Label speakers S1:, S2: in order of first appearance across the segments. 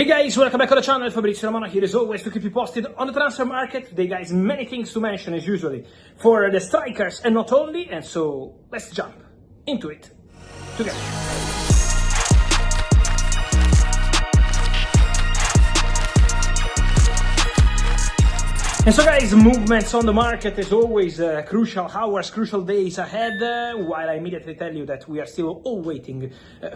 S1: Hey guys, welcome back to the channel. Fabrizio Romano here as always to keep you posted on the transfer market. Today guys, many things to mention as usually for the strikers and not only, and so let's jump into it together. And so guys, movements on the market as always, crucial hours, crucial days ahead, while I immediately tell you that we are still all waiting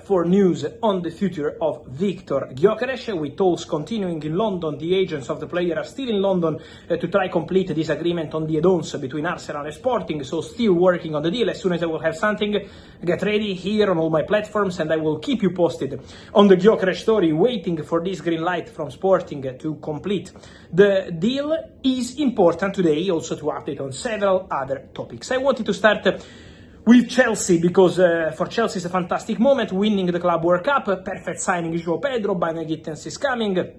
S1: for news on the future of Viktor Gyökeres, with talks continuing in London. The agents of the player are still in London to try complete this agreement on the add-ons between Arsenal and Sporting, so still working on the deal. As soon as I will have something, get ready here on all my platforms and I will keep you posted on the Gyökeres story, waiting for this green light from Sporting to complete the deal. Is important today also to update on several other topics. I wanted to start with Chelsea because for Chelsea it's a fantastic moment, winning the Club World Cup, perfect signing João Pedro, Bayern and Barcelona is coming,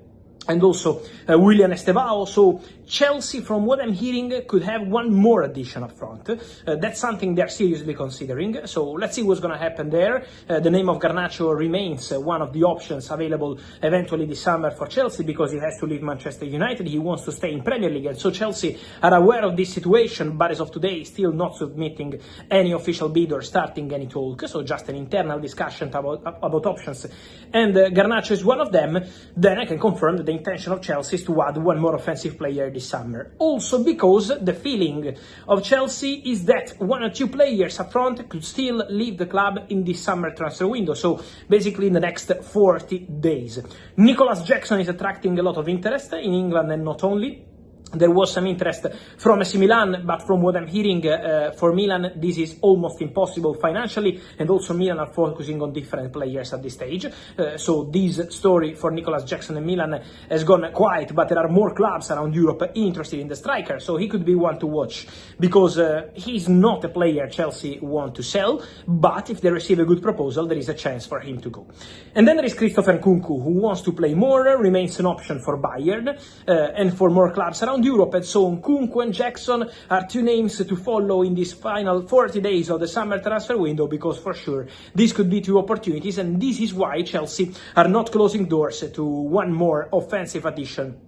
S1: and also Willian Estevao. So Chelsea, from what I'm hearing, could have one more addition up front. That's something they're seriously considering. So let's see what's going to happen there. The name of Garnacho remains one of the options available eventually this summer for Chelsea because he has to leave Manchester United. He wants to stay in Premier League. And so Chelsea are aware of this situation, but as of today, still not submitting any official bid or starting any talk. So just an internal discussion about options. And Garnacho is one of them. Then I can confirm that the intention of Chelsea is to add one more offensive player this summer. Also because the feeling of Chelsea is that one or two players up front could still leave the club in this summer transfer window, so basically in the next 40 days. Nicolas Jackson is attracting a lot of interest in England and not only. There was some interest from AC Milan, but from what I'm hearing, for Milan, this is almost impossible financially, and also Milan are focusing on different players at this stage. So this story for Nicolas Jackson and Milan has gone quiet, but there are more clubs around Europe interested in the striker, so he could be one to watch, because he's not a player Chelsea want to sell, but if they receive a good proposal, there is a chance for him to go. And then there is Christopher Nkunku, who wants to play more, remains an option for Bayern, and for more clubs around Europe, and so Nkunku and Jackson are two names to follow in this final 40 days of the summer transfer window, because for sure this could be two opportunities, and this is why Chelsea are not closing doors to one more offensive addition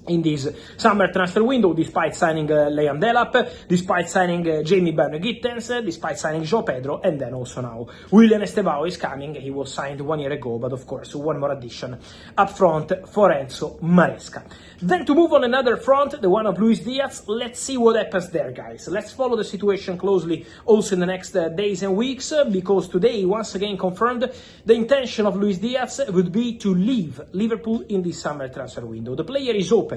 S1: in this summer transfer window, despite signing Liam Delap, despite signing Jamie Beno-Gittens, despite signing João Pedro, and then also now Willian Estevao is coming. He was signed 1 year ago, but of course one more addition up front for Enzo Maresca. Then to move on another front, the one of Luis Diaz. Let's see what happens there, guys. Let's follow the situation closely also in the next days and weeks, because today once again confirmed the intention of Luis Diaz would be to leave Liverpool in this summer transfer window. The player is open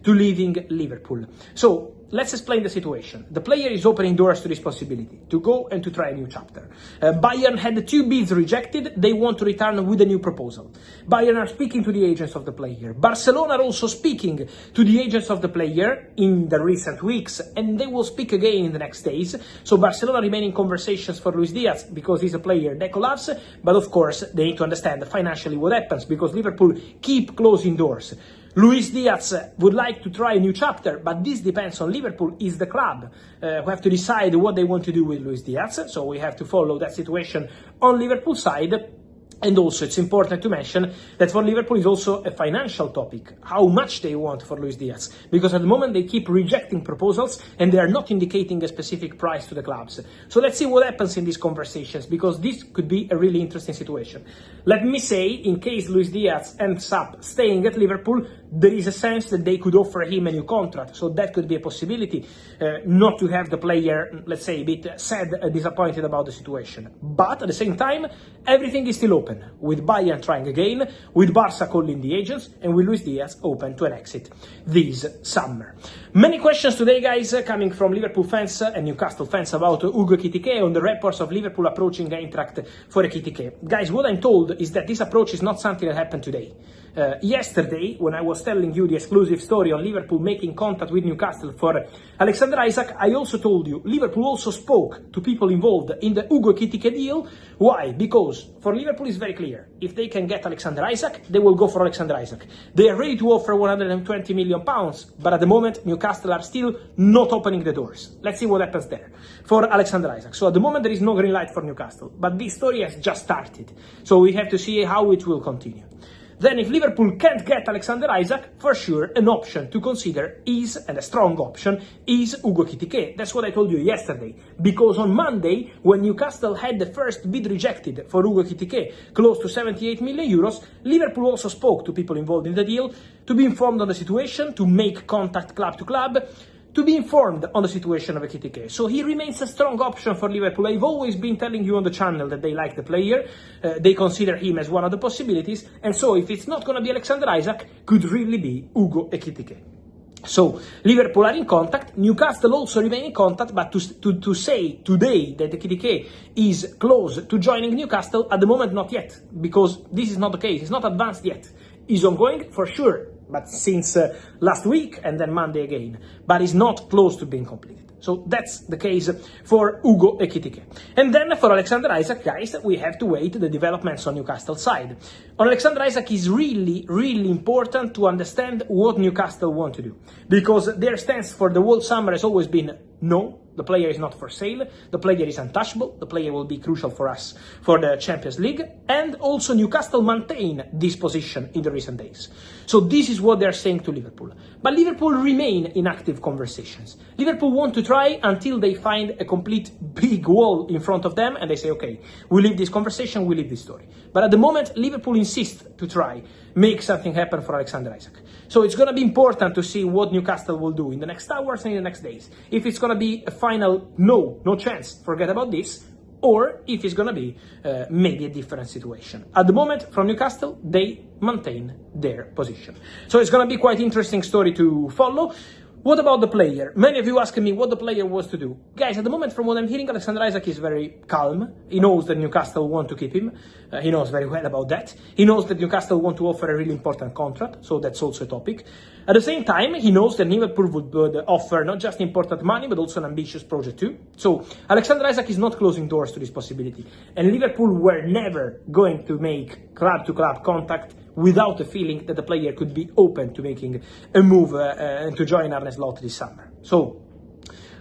S1: to leaving Liverpool. So let's explain the situation. The player is opening doors to this possibility, to go and to try a new chapter. Bayern had 2 bids rejected. They want to return with a new proposal. Bayern are speaking to the agents of the player. Barcelona are also speaking to the agents of the player in the recent weeks, and they will speak again in the next days. So Barcelona remain in conversations for Luis Diaz because he's a player Deco loves, but of course they need to understand financially what happens, because Liverpool keep closing doors. Luis Diaz would like to try a new chapter, but this depends on Liverpool. Is the club who have to decide what they want to do with Luis Diaz, so we have to follow that situation on Liverpool side. And also it's important to mention that for Liverpool is also a financial topic, how much they want for Luis Diaz, because at the moment they keep rejecting proposals and they are not indicating a specific price to the clubs. So let's see what happens in these conversations, because this could be a really interesting situation. Let me say, in case Luis Diaz ends up staying at Liverpool, there is a sense that they could offer him a new contract, so that could be a possibility, not to have the player, let's say, a bit sad, disappointed about the situation. But at the same time, everything is still open, with Bayern trying again, with Barca calling the agents, and with Luis Diaz open to an exit this summer. Many questions today, guys, coming from Liverpool fans and Newcastle fans about Hugo Ekitike on the reports of Liverpool approaching Eintracht for Ekitike. Guys, what I'm told is that this approach is not something that happened today. Yesterday, when I was telling you the exclusive story on Liverpool making contact with Newcastle for Alexander Isak, I also told you Liverpool also spoke to people involved in the Hugo Ekitike deal. Why? Because for Liverpool it's very clear. If they can get Alexander Isak, they will go for Alexander Isak. They are ready to offer £120 million, but at the moment Newcastle are still not opening the doors. Let's see what happens there for Alexander Isak. So at the moment there is no green light for Newcastle, but this story has just started. So we have to see how it will continue. Then if Liverpool can't get Alexander Isak, for sure an option to consider is, and a strong option, is Hugo Ekitike. That's what I told you yesterday. Because on Monday, when Newcastle had the first bid rejected for Hugo Ekitike, close to 78 million euros, Liverpool also spoke to people involved in the deal to be informed on the situation, to make contact club to club, to be informed on the situation of Ekitike. So he remains a strong option for Liverpool. I've always been telling you on the channel that they like the player, they consider him as one of the possibilities, and so if it's not going to be Alexander Isak, could really be Hugo Ekitike. So Liverpool are in contact, Newcastle also remain in contact, but to say today that Ekitike is close to joining Newcastle, at the moment not yet, because this is not the case, it's not advanced yet. Is ongoing for sure, but since last week and then Monday again, but is not close to being completed. So that's the case for Hugo Ekitike. And then for Alexander Isak, guys, we have to wait the developments on Newcastle side. On Alexander Isak is really, really important to understand what Newcastle want to do, because their stance for the whole summer has always been no. The player is not for sale, the player is untouchable, the player will be crucial for us for the Champions League, and also Newcastle maintain this position in the recent days. So this is what they're saying to Liverpool. But Liverpool remain in active conversations. Liverpool want to try until they find a complete big wall in front of them and they say, okay, we leave this conversation, we leave this story. But at the moment, Liverpool insists to try, make something happen for Alexander Isak. So it's going to be important to see what Newcastle will do in the next hours and in the next days. If it's going to be a final no chance, forget about this, or if it's going to be maybe a different situation. At the moment, from Newcastle, they maintain their position. So it's going to be quite interesting story to follow. What about the player? Many of you asking me what the player was to do. Guys, at the moment, from what I'm hearing, Alexander Isak is very calm. He knows that Newcastle want to keep him. He knows very well about that. He knows that Newcastle want to offer a really important contract, so that's also a topic. At the same time, he knows that Liverpool would offer not just important money, but also an ambitious project too. So Alexander Isak is not closing doors to this possibility. And Liverpool were never going to make club-to-club contact without the feeling that the player could be open to making a move and to join Arne Slot this summer. So,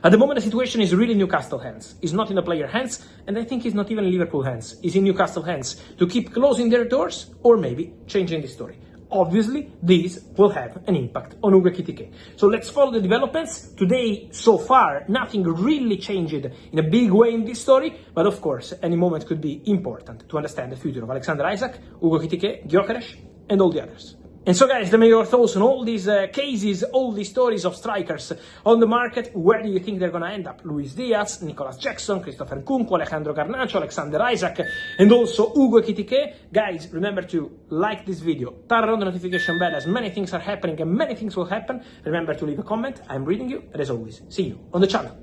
S1: at the moment the situation is really in Newcastle hands. It's not in the player hands, and I think it's not even in Liverpool hands. It's in Newcastle hands to keep closing their doors or maybe changing the story. Obviously, this will have an impact on Hugo Ekitike. So let's follow the developments. Today, so far, nothing really changed in a big way in this story, but of course, any moment could be important to understand the future of Alexander Isak, Hugo Ekitike, Gyökeres, and all the others. And so guys, let me know your thoughts on all these cases, all these stories of strikers on the market. Where do you think they're going to end up? Luis Diaz, Nicolas Jackson, Nkunku, Alejandro Garnacho, Alexander Isak, and also Hugo Ekitike. Guys, remember to like this video, turn on the notification bell as many things are happening and many things will happen. Remember to leave a comment. I'm reading you, and as always, see you on the channel.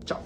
S1: Ciao.